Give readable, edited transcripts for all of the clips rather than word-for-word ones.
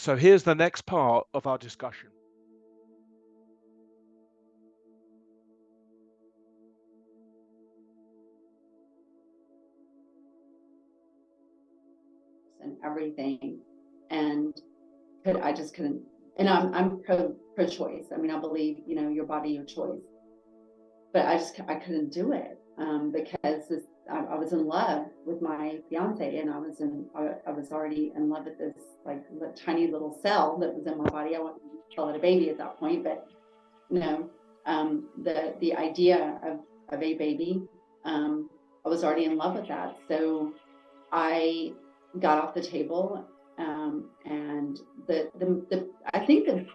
So here's the next part of our discussion. And everything, and I just couldn't. And I'm pro-choice. I mean, I believe, your body, your choice. But I couldn't do it, because I was in love with my fiance, and I was already in love with this like tiny little cell that was in my body. I wouldn't call it a baby at that point, but the idea of a baby, I was already in love with that. So I got off the table, and I think the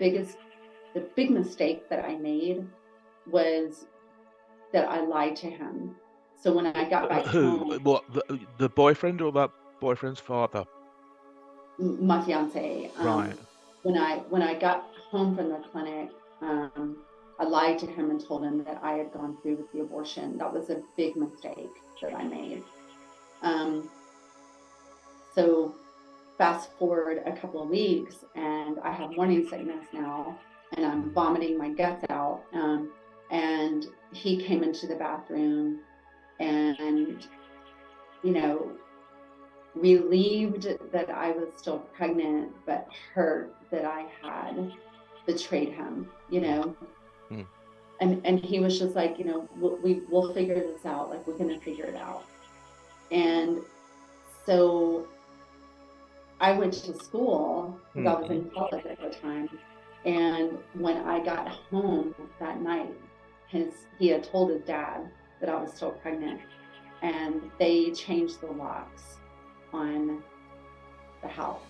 big mistake that I made was that I lied to him. So when I got back home, What, the boyfriend or that boyfriend's father? my fiance, Right. when I got home from the clinic, I lied to him and told him that I had gone through with the abortion. That was a big mistake that I made. So fast forward a couple of weeks, and I have morning sickness now, and I'm vomiting my guts out. And he came into the bathroom, and relieved that I was still pregnant, but hurt that I had betrayed him. And he was just like, we'll figure this out. Like, we're gonna figure it out. And so I went to school because I was in college at the time. And when I got home that night, he had told his dad that I was still pregnant, and they changed the locks on the house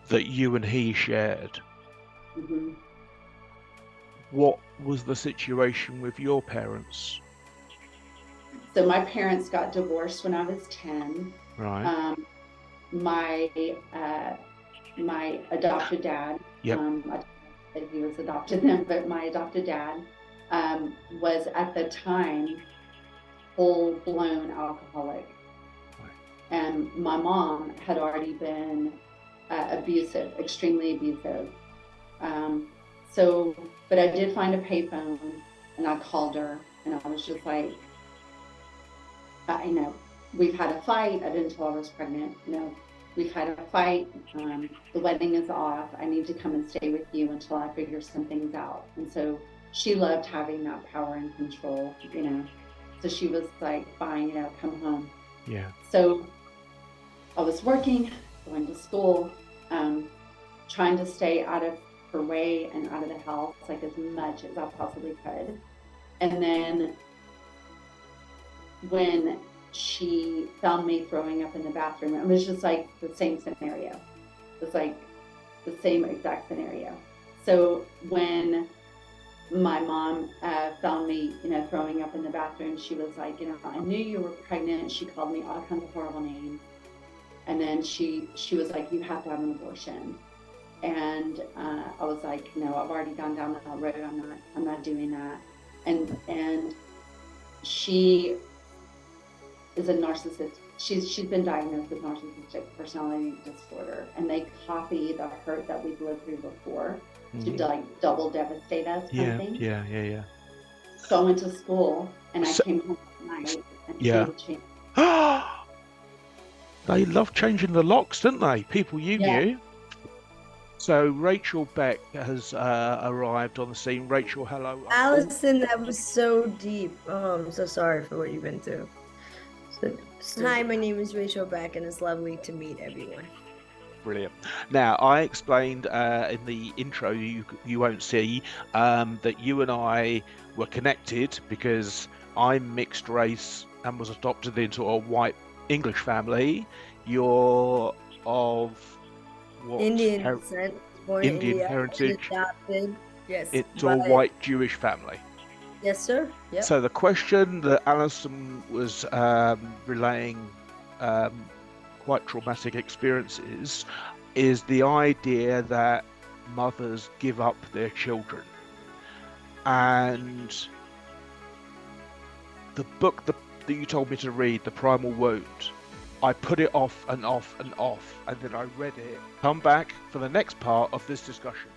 that you and he shared. Mm-hmm. What was the situation with your parents? So my parents got divorced when I was 10. Right. My adopted dad, Yep. he was adopted then, but my adopted dad was at the time full-blown alcoholic. Right. And my mom had already been abusive, extremely abusive. But I did find a payphone, and I called her, and I was just like, we've had a fight. I didn't tell her I was pregnant. We've had a fight. The wedding is off. I need to come and stay with you until I figure some things out. And so she loved having that power and control, So she was like, fine, come home. Yeah. So I was working, going to school, trying to stay out of her way and out of the house like as much as I possibly could. And then when she found me throwing up in the bathroom, it was just like the same scenario. It was like the same exact scenario. So when my mom found me, throwing up in the bathroom, she was like, I knew you were pregnant. She called me all kinds of horrible names. And then she was like, you have to have an abortion. And I was like, no, I've already gone down that road. I'm not doing that. And she is a narcissist. She's been diagnosed with narcissistic personality disorder, and they copy the hurt that we've lived through before to like double devastate us. Yeah. So I went to school, and I came home at night, and she They loved changing the locks, didn't they? People you knew. So Rachel Beck has arrived on the scene. Rachel, hello. Allison, that was so deep. Oh, I'm so sorry for what you've been through. Hi, my name is Rachel Beck, and it's lovely to meet everyone. Brilliant. Now, I explained in the intro, you won't see, that you and I were connected because I'm mixed race and was adopted into a white English family. You're of what? Indian descent, born in India, heritage. Adopted. Yes. It's a white Jewish family. Yes, sir. Yep. So the question that Alison was relaying, quite traumatic experiences, is the idea that mothers give up their children. And the book that you told me to read, The Primal Wound, I put it off and off and off, and then I read it. Come back for the next part of this discussion.